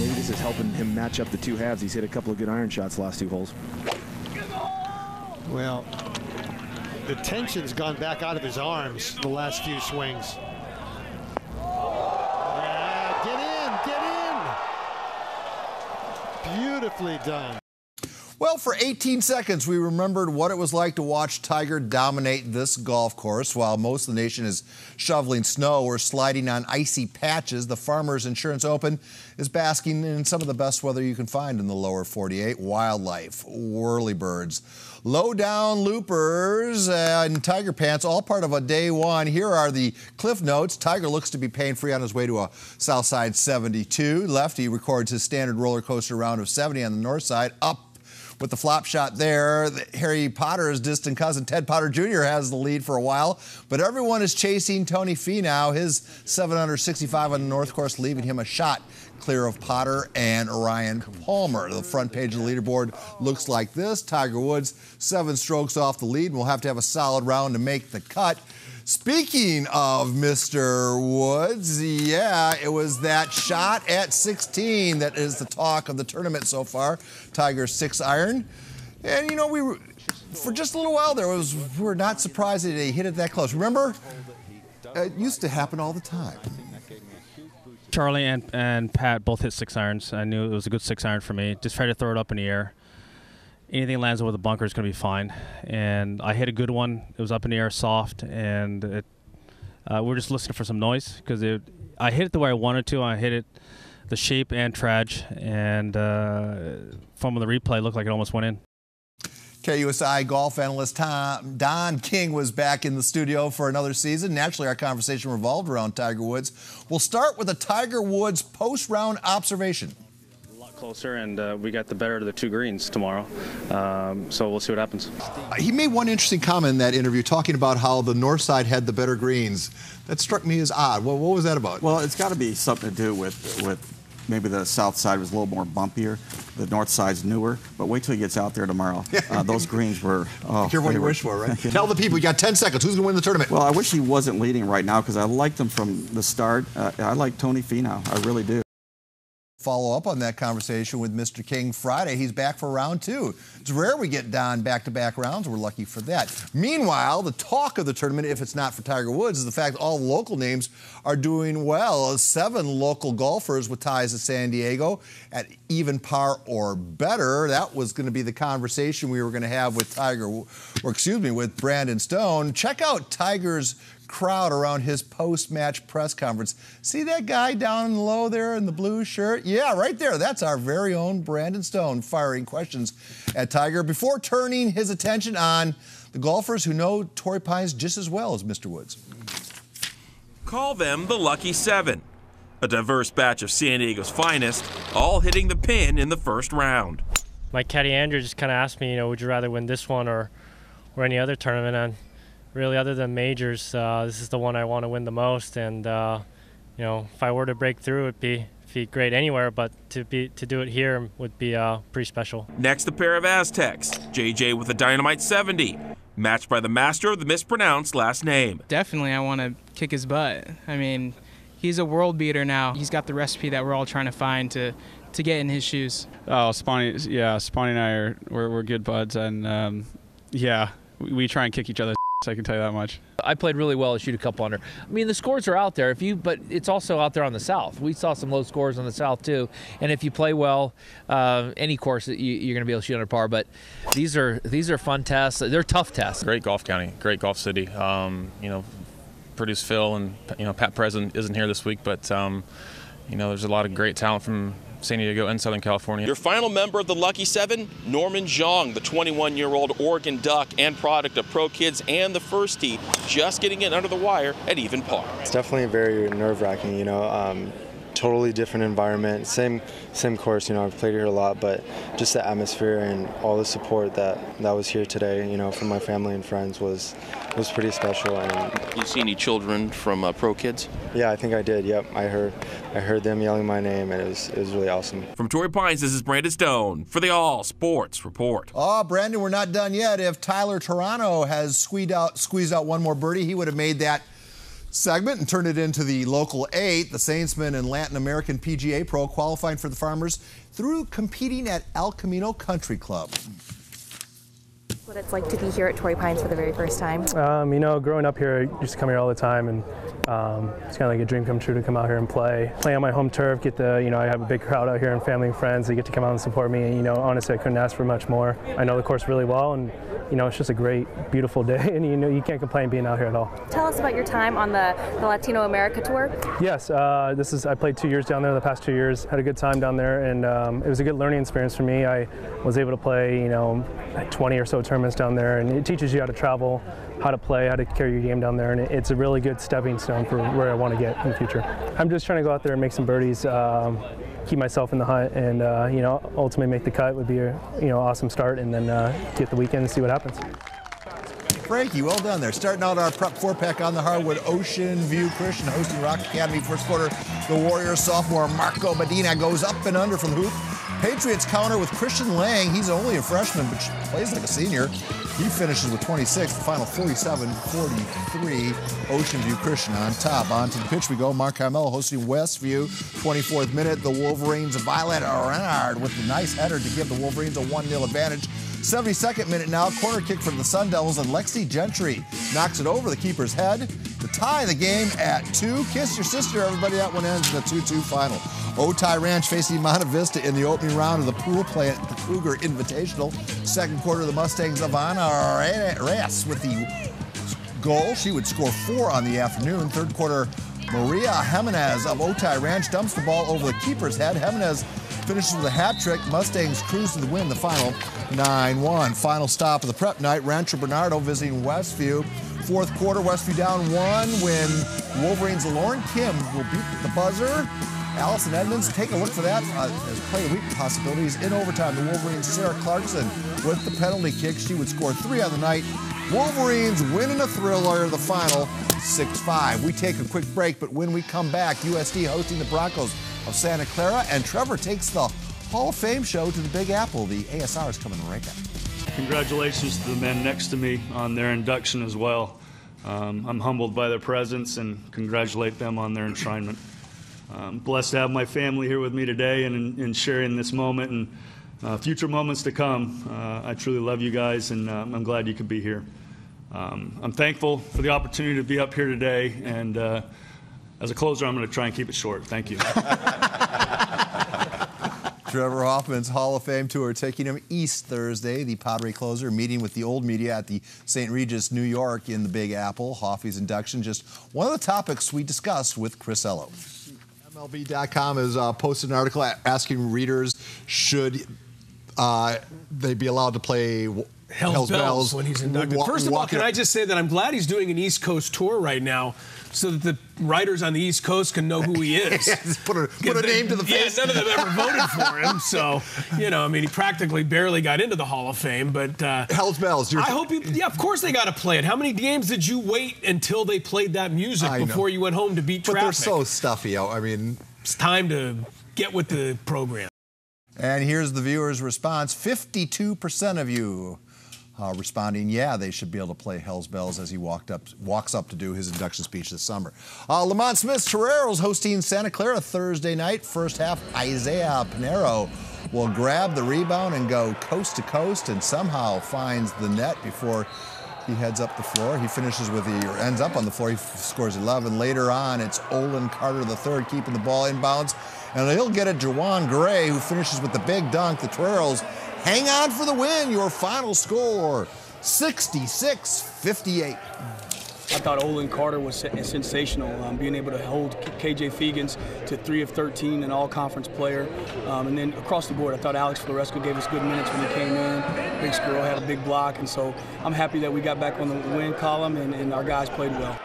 Maybe this is helping him match up the two halves. He's hit a couple of good iron shots the last 2 holes. Well, the tension's gone back out of his arms the last few swings. Yeah, get in! Beautifully done. Well, for 18 seconds, we remembered what it was like to watch Tiger dominate this golf course. While most of the nation is shoveling snow or sliding on icy patches, the Farmers Insurance Open is basking in some of the best weather you can find in the lower 48. Wildlife, whirlybirds, low-down loopers, and Tiger pants, all part of a day one. Here are the cliff notes. Tiger looks to be pain-free on his way to a Southside 72. Lefty records his standard roller coaster round of 70 on the north side, up with the flop shot there. Harry Potter's distant cousin, Ted Potter Jr., has the lead for a while, but everyone is chasing Tony Finau. His 765 on the north course, leaving him a shot clear of Potter and Ryan Palmer. The front page of the leaderboard looks like this. Tiger Woods 7 strokes off the lead, and will have to have a solid round to make the cut. Speaking of Mr. Woods, yeah, it was that shot at 16 that is the talk of the tournament so far. Tiger's 6-iron. And, you know, for just a little while there, we were not surprised that he hit it that close. Remember? It used to happen all the time. Charlie and Pat both hit 6-irons. I knew it was a good 6-iron for me. Just tried to throw it up in the air. Anything that lands over the bunker is going to be fine. And I hit a good one. It was up in the air, soft, and we're just listening for some noise because I hit it the way I wanted to. I hit it the shape and traj, and from the replay, it looked like it almost went in. KUSI golf analyst Don King was back in the studio for another season. Naturally, our conversation revolved around Tiger Woods. We'll start with a Tiger Woods post-round observation. Closer, and we got the better of the 2 greens tomorrow, so we'll see what happens. He made one interesting comment in that interview talking about how the north side had the better greens. That struck me as odd. Well, what was that about? Well, it's got to be something to do with maybe the south side was a little more bumpier. The north side's newer, but wait till he gets out there tomorrow. Those greens were... Oh, hear what you wish for, right? Tell the people, you got 10 seconds. Who's going to win the tournament? Well, I wish he wasn't leading right now because I liked him from the start. I like Tony Finau. I really do. Follow up on that conversation with Mr. King Friday. He's back for round 2. It's rare we get Don back-to-back rounds. We're lucky for that. Meanwhile, the talk of the tournament, if it's not for Tiger Woods, is the fact all the local names are doing well. 7 local golfers with ties to San Diego at even par or better. That was going to be the conversation we were going to have with with Brandon Stone. Check out Tiger's crowd around his post-match press conference. See that guy down low there in the blue shirt? Yeah, right there. That's our very own Brandon Stone firing questions at Tiger before turning his attention on the golfers who know Torrey Pines just as well as Mr. Woods. Call them the Lucky 7, a diverse batch of San Diego's finest, all hitting the pin in the first round. My caddy Andrew just kind of asked me, would you rather win this one or any other tournament? And really, other than majors, this is the one I want to win the most. And if I were to break through, it'd be great anywhere, but to do it here would be pretty special. Next, a pair of Aztecs. JJ with a dynamite 70, matched by the master of the mispronounced last name. Definitely, I want to kick his butt. I mean, he's a world beater now. He's got the recipe that we're all trying to find to get in his shoes. Oh, Spawny and I we're good buds, and we try and kick each other's I can tell you that much. I played really well to shoot a couple under. I mean, the scores are out there, but it's also out there on the South. We saw some low scores on the South too. And if you play well, any course you're going to be able to shoot under par. But these are fun tests. They're tough tests. Great golf county, great golf city. Produce Phil and Pat President isn't here this week, but there's a lot of great talent from San Diego and Southern California. Your final member of the Lucky 7, Norman Zhang, the 21-year-old Oregon Duck and product of Pro Kids and the First Tee, just getting it under the wire at even par. It's definitely very nerve-wracking, totally different environment, same course, I've played here a lot, but just the atmosphere and all the support that was here today, from my family and friends was pretty special. And you see any children from Pro Kids? Yeah, I think I did. Yep, I heard them yelling my name, and it was really awesome. From Torrey Pines, this is Brandon Stone for the All Sports Report. Oh, Brandon, we're not done yet. If Tyler Toronto has squeezed out one more birdie, he would have made that segment and turn it into the local 8. The Saintsman and Latin American PGA Pro qualifying for the Farmers through competing at El Camino Country Club. What it's like to be here at Torrey Pines for the very first time? You know, growing up here, I used to come here all the time, and it's kind of like a dream come true to come out here and play on my home turf. Get the, I have a big crowd out here and family and friends. They get to come out and support me, and honestly, I couldn't ask for much more. I know the course really well, and it's just a great, beautiful day, and you can't complain being out here at all. Tell us about your time on the Latino America tour. Yes, I played 2 years down there. The past 2 years, had a good time down there, and it was a good learning experience for me. I was able to play, 20 or so tournaments down there, and it teaches you how to travel, how to play, how to carry your game down there, and it's a really good stepping stone for where I want to get in the future. I'm just trying to go out there and make some birdies, keep myself in the hunt, and ultimately make the cut would be a awesome start, and then get the weekend and see what happens. Frankie, well done there. Starting out our prep 4-pack on the hardwood, Oceanview Christian hosting Rock Academy. First quarter, the Warriors sophomore Marco Medina goes up and under from the hoop. Patriots counter with Christian Lang. He's only a freshman, but plays like a senior. He finishes with 26. The final 47-43. Oceanview Christian on top. On to the pitch we go. Mark Carmel hosting Westview. 24th minute, the Wolverines of Violet Renard with the nice header to give the Wolverines a 1-0 advantage. 72nd minute now, corner kick for the Sun Devils, and Lexi Gentry knocks it over the keeper's head to tie the game at 2. Kiss your sister, everybody. That one ends in a 2-2 final. Otay Ranch facing Monte Vista in the opening round of the pool play at the Cougar Invitational. Second quarter, the Mustangs of Ana Reyes with the goal. She would score 4 on the afternoon. Third quarter, Maria Jimenez of Otay Ranch dumps the ball over the keeper's head. Jimenez finishes with a hat trick. Mustangs cruise to the win, the final 9-1. Final stop of the prep night, Rancho Bernardo visiting Westview. Fourth quarter, Westview down 1 when Wolverines' Lauren Kim will beat the buzzer. Allison Edmonds, take a look for that as play of the week possibilities. In overtime, the Wolverines' Sarah Clarkson with the penalty kick. She would score 3 on the night. Wolverines winning a thriller, the final 6-5. We take a quick break, but when we come back, USD hosting the Broncos of Santa Clara, and Trevor takes the Hall of Fame show to the Big Apple. The ASR is coming right back. Congratulations to the men next to me on their induction as well. I'm humbled by their presence and congratulate them on their enshrinement. I'm blessed to have my family here with me today and in sharing this moment and future moments to come. I truly love you guys, and I'm glad you could be here. I'm thankful for the opportunity to be up here today, and as a closer, I'm going to try and keep it short. Thank you. Trevor Hoffman's Hall of Fame tour taking him east Thursday. The Padre closer meeting with the old media at the St. Regis, New York in the Big Apple. Hoffy's induction, just one of the topics we discussed with Chris Ello. MLB.com has posted an article asking readers should they be allowed to play Hell's Bells when he's inducted. First of all, can I just say that I'm glad he's doing an East Coast tour right now so that the writers on the East Coast can know who he is. put a name to the face. Yeah, none of them ever voted for him. So, he practically barely got into the Hall of Fame. But Hell's Bells. I hope of course they got to play it. How many games did you wait until they played that music before you went home to beat traffic? But they're so stuffy. It's time to get with the program. And here's the viewers' response. 52% of you responding, yeah, they should be able to play Hell's Bells as he walks up to do his induction speech this summer. Lamont Smith's Toreros hosting Santa Clara Thursday night. First half, Isaiah Pinero will grab the rebound and go coast to coast and somehow finds the net before he heads up the floor. He ends up on the floor. He scores 11. Later on, it's Olin Carter III keeping the ball inbounds. And he'll get it Jawan Gray, who finishes with the big dunk. The Toreros hang on for the win. Your final score, 66-58. I thought Olin Carter was sensational, being able to hold KJ Fegans to 3 of 13, an all-conference player. And then across the board, I thought Alex Floresco gave us good minutes when he came in. Big Squirrel had a big block, and so I'm happy that we got back on the win column and our guys played well.